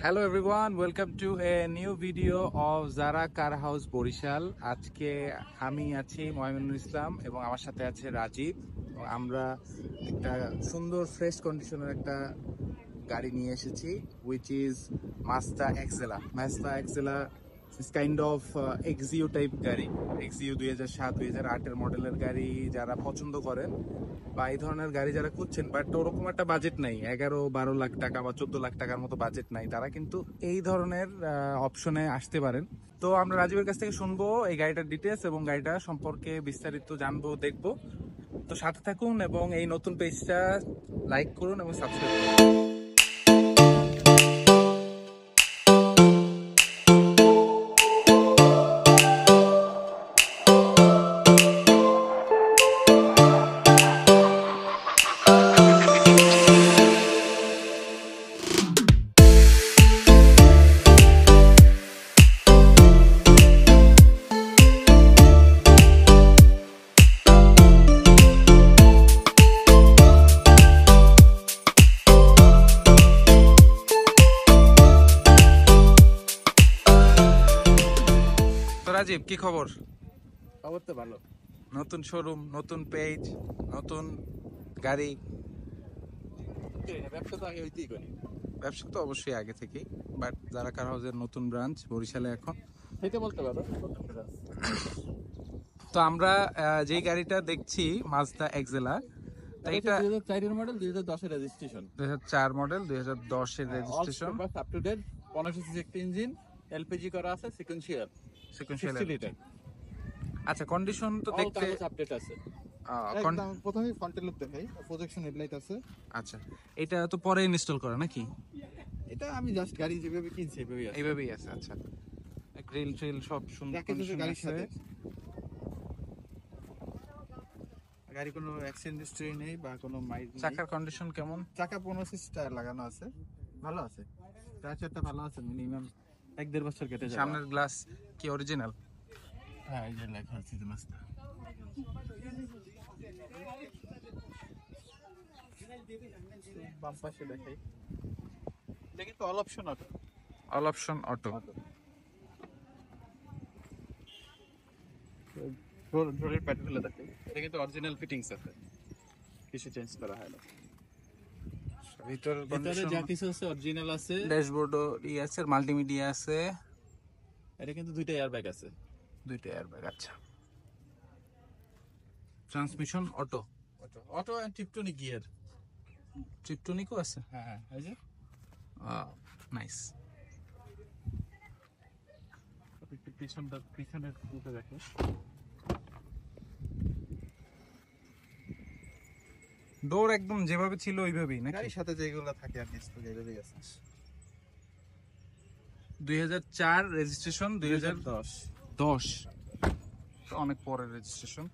Hello everyone, welcome to a new video of Zara Car House Barishal. আজকে আমি আছি ময়মনুল ইসলাম এবং আমার সাথে আছে রাজীব। আমরা একটা সুন্দর ফ্রেশ কন্ডিশনের একটা গাড়ি নিয়ে এসেছি, which is Mazda XLA. Mazda XLA is kind of XU type গাড়ি। XU 2007-2008 এর মডেলের গাড়ি যারা পছন্দ করেন বা এই ধরনের গাড়ি যারা খুঁজছেন, বাট ওরকম একটা বাজেট নাই, 11-12 লাখ টাকা বা 14 লাখ টাকার মতো বাজেট নাই, তারা কিন্তু এই ধরনের অপশনে আসতে পারেন। তো আমরা রাজীবের কাছ থেকে শুনবো এই গাড়িটার ডিটেলস এবং গাড়িটা সম্পর্কে বিস্তারিত জানবো, দেখবো। তো সাথে থাকুন এবং এই নতুন পেজটা লাইক করুন এবং সাবস্ক্রাইব করুন। রাজীব, কি খবর? খবর তো ভালো। নতুন শোরুম, নতুন পেজ, নতুন গাড়ি। ব্যবসা তো আগে হইতেই করি। ব্যবসা তো অবশ্যই আগে থেকেই, বাট যারা কার হাউসের নতুন ব্রাঞ্চ বরিশালে এখন হইতে বলতে পারো। তো আমরা যেই গাড়িটা দেখছি মাজদা এক্সেলা, এটা 2004 এর মডেল, 2010 এর রেজিস্ট্রেশন। 2004 মডেল, 2010 এর registration, up to date. 1500 CC একটা ইঞ্জিন, এলপিজি করা আছে, সিকোয়েন্সিয়াল 60 লিটার। আচ্ছা, কন্ডিশন তো দেখতে আপডেট আছে। একদম প্রথমেই ফ্রন্টের লুক দেখাই, প্রজেকশন হেডলাইট আছে। আচ্ছা, এটা তো পরে ইনস্টল করা নাকি? এটা আমি জাস্ট গাড়ি যেভাবে কিনছি এইভাবেই আছে। আচ্ছা, গ্রিল ট্রিল সব সুন্দর গাড়ির সাথে। গাড়ি কোনো অ্যাক্সিডেন্ট হিস্টরি নেই বা কোনো মাইল। চাকার কন্ডিশন কেমন? চাকা 15 সিসি টায়ার লাগানো আছে, ভালো আছে। টায়ারটা ভালো আছে, মিনিমাম 1-1.5 বছর কেটে যাবে। সামনের গ্লাস কি অরিজিনাল? হ্যাঁ, এই যে লেখা আছে মাস্টার। বাম পাশে দেখাই, দেখি তো all option auto. All option auto. ডোরের প্যাডগুলো দেখি, এটা কিন্তু অরিজিনাল ফিটিংস আছে, কিছু চেঞ্জ করা হয় না। ভিতরে যা কিছু আছে অরিজিনাল আছে। ড্যাশবোর্ডও আছে, মাল্টিমিডিয়া আছে। এটা কিন্তু দুইটা এয়ারব্যাগ আছে। দুইটা এয়ারব্যাগ। আচ্ছা, transmission auto. Auto and tiptronic gear. ট্রিপটনিকও আছে। হ্যাঁ, এই যে নাইস। পিছনের দিকে দেখো। ডোর একদম যেভাবে ছিল ওইভাবেই নাকি? গাড়ির সাথে যেগুলো থাকে আর কিছু যেভাবেই আছে। 2004 রেজিস্ট্রেশন, 2010 অনেক পরের রেজিস্ট্রেশন।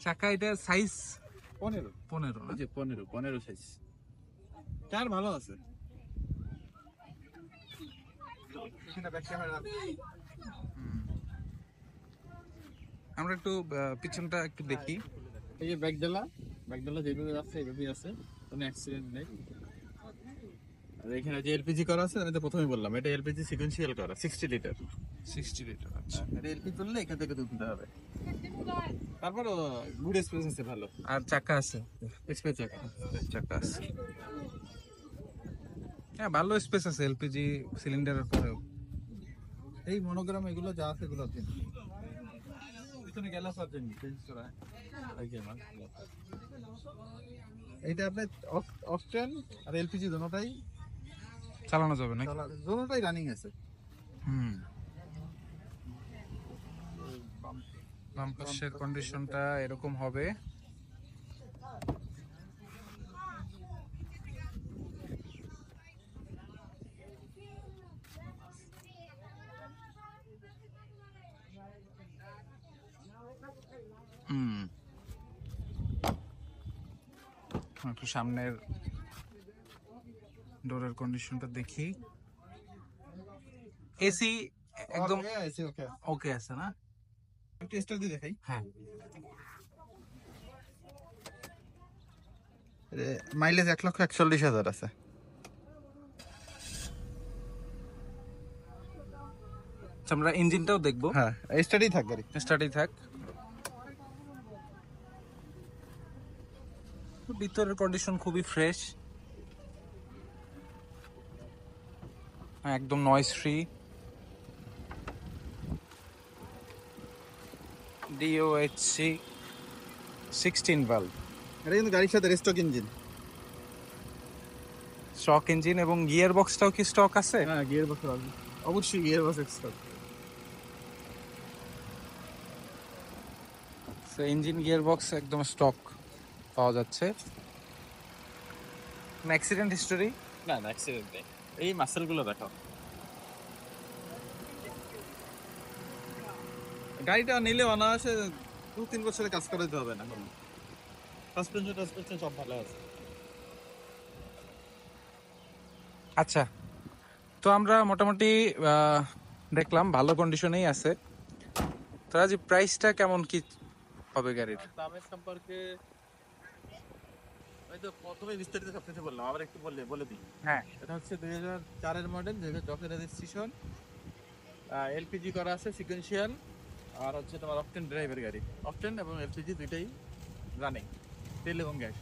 চাকা এটা সাইজ 15 না? যে 15 সাইজ। টায়ার ভালো আছে। আমরা একটু পিছনটা একটু দেখি। এই যে ব্যাকডালা যেভাবে আছে এইভাবেই আছে, কোনো অ্যাক্সিডেন্ট নেই। আর এখানে যে এলপিজি করা আছে, আমি তো প্রথমেই বললাম এটা এলপিজি সিকোয়েন্সিয়াল করা, 60 লিটার। 60 লিটার। আচ্ছা, এটা এলপি তুললে এখান থেকে তুলতে হবে। তারপরও গুড স্পেস আছে, ভালো। আর চাকা আছে, স্পেস চাকা আছে। হ্যাঁ, ভালো স্পেস আছে এলপিজি সিলিন্ডারের পরেও। এই মনোগ্রাম এগুলো যা আছে এগুলো আছে। পিছনে গ্যালাস আছে, চেঞ্জ করা। এইটা আপনার অস্ট্রেন আর এলপিজি দুটোটাই চালানো যাবে নাকি? দুটোটাই রানিং আছে। বাম পাশের কন্ডিশনটা এরকম হবে। একটু সামনের ডোরের কন্ডিশনটা দেখি। এসি একদম ওকে আছে না? একটু স্টার্ট দিয়ে দেখাই। হ্যাঁ, মাইলেজ 1,41,000 আছে। আচ্ছা, আমরা ইঞ্জিনটাও দেখবো। হ্যাঁ, স্টার্টই থাক গাড়ি। স্টার্টই থাক। ভিতরের কন্ডিশন খুবই ফ্রেশ, একদম নয়েজ ফ্রি। ডিওএইচসি 16 ভালভ এটা কিন্তু গাড়ির সাথে স্টক ইঞ্জিন। স্টক ইঞ্জিন এবং গিয়ার বক্সটাও কি স্টক আছে? হ্যাঁ, গিয়ার বক্স আছে, অবশ্যই gear box stock. Engine gear box একদম স্টক পাওয়া যাচ্ছে। Accident history? না না, অ্যাক্সিডেন্ট নেই। এই মাসেলগুলো দেখো। গাড়িটা নিলে অনায়াসে 2-3 বছরের কাজ করে দিতে হবে না। সাসপেনশন সব ভালো আছে। আচ্ছা, তো আমরা মোটামুটি দেখলাম ভালো কন্ডিশনেই আছে। তো রাজীব, প্রাইসটা কেমন কি হবে গাড়ির? দামের সম্পর্কে ওই তো প্রথমে বিস্তারিত সবকিছু বললাম, আবার একটু বলে দিই। হ্যাঁ, এটা হচ্ছে 2004 এর মডেল, 2010 এর রেজিস্ট্রেশন, এলপিজি করা আছে, সিকোয়েন্সিয়াল, আর হচ্ছে তোমার অকটেন ড্রাইভের গাড়ি। অকটেন এবং এলপিজি দুইটাই রানিং, তেল এবং গ্যাস।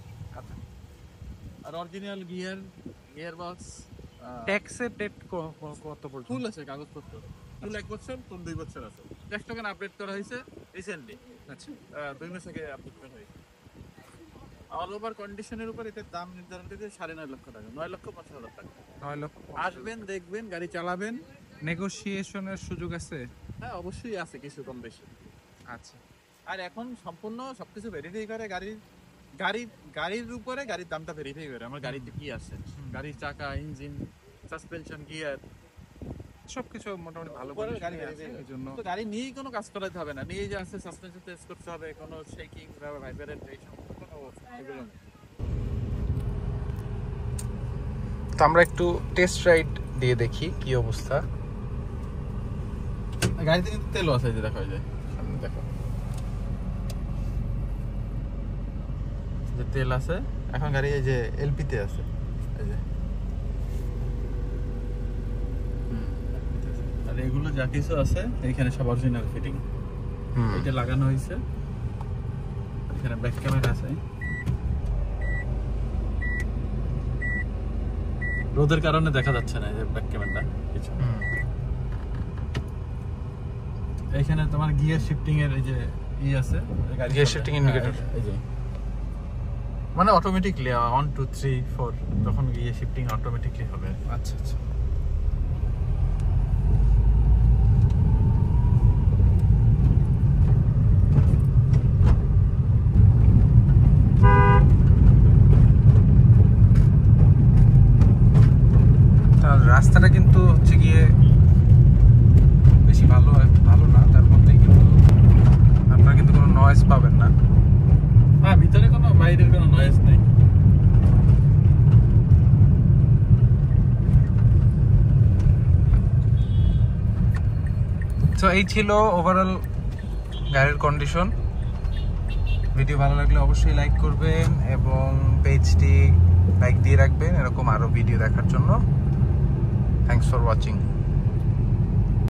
আর অরিজিনাল গিয়ার বক্স। ট্যাক্সের ডেট কত পর্যন্ত? ফুল আছে কাগজপত্র, ফুল 1 বছর, ফুল 2 বছর আছে। ট্যাক্স টোকেন আপডেট করা হয়েছে রিসেন্টলি। আচ্ছা, 2 মাস আগে আপডেট করা হয়েছে। অল ওভার কন্ডিশনের উপর এটার দাম নির্ধারণ করেছে 9.5 লক্ষ টাকা, 9,50,000 টাকা। 9 লক্ষ। আসবেন, দেখবেন, গাড়ি চালাবেন। নেগোসিয়েশনের সুযোগ আছে? হ্যাঁ, অবশ্যই আছে, কিছু কম বেশি। আচ্ছা, আর এখন সম্পূর্ণ সবকিছু ভেরিফাই করে গাড়ির উপরে গাড়ির দামটা ভেরিফাই করে আমার গাড়িতে কি আছে, গাড়ির চাকা, ইঞ্জিন, সাসপেনশন, গিয়ার, সবকিছু মোটামুটি ভালো উপরে condition গাড়ি এ আছে, ভেরিফাই। এই জন্য তো গাড়ি নিয়েই কোনো কাজ করাতে হবে না, নিয়ে যে আছে সাসপেনশন টেস্ট করতে হবে, কোনো শেকিং বা ভাইব্রেট এই সমস্ত কোনো এগুলো নেই। তো আমরা একটু টেস্ট রাইড দিয়ে দেখি কি অবস্থা। গাড়িতে কিন্তু তেলও আছে, এই যে দেখো, এই যে সামনে দেখো, যে তেল আছে। এখন গাড়ি এই যে এলপিতে আছে, এই যে। আর এগুলো যা কিছু আছে এখানে সব অরিজিনাল ফিটিং, এটা লাগানো হয়েছে। এখানে ব্যাক ক্যামেরা আছে, রোদের কারণে দেখা যাচ্ছে না এই যে ব্যাক ক্যামেরাটা কিছু। এখানে তোমার গিয়ার শিফটিং এর এই যে আছে, Gear shifting indicator। এই যে মানে অটোমেটিকলি 1 2 3 4 তখন গিয়ার শিফটিং অটোমেটিকলি হবে। আচ্ছা আচ্ছা, রাস্তাটা কিন্তু হচ্ছে গিয়ে বেশি ভালো না, তার মধ্যে কিন্তু আপনারা কিন্তু কোনো নয়েজ পাবেন না। হ্যাঁ, ভিতরে কোনো বাইরের কোনো নয়েজ নেই। তো এই ছিল ওভারঅল গাড়ির কন্ডিশন। ভিডিও ভালো লাগলে অবশ্যই লাইক করবেন এবং পেজটি লাইক দিয়ে রাখবেন এরকম আরো ভিডিও দেখার জন্য। Thanks for watching.